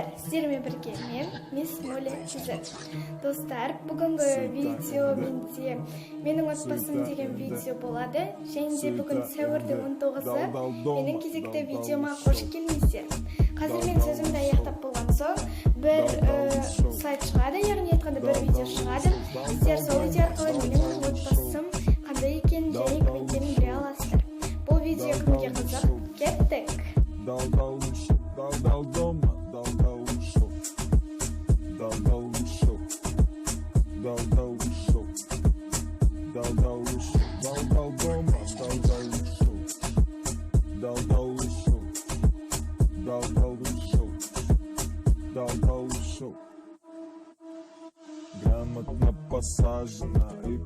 Саламатсыздар, сіздермен бірге мен Мисс Молли Кизет. Достар, бүгінгі видео менің отбасым деген видео болады. Және де бүгін сәуірдің 19-ы менің кезекті видеома қош келдіңіздер. Қазір мен сөзімді аяқтап болған соң бір слайд шығады, яғни айтқанда бір видео шығады. Сіздер сол видео арқылы менің отбасым қандай екенін және кім екенін біле аласыздар. Бұл видео кімге қызық? Кеттік! Грамотно посажена и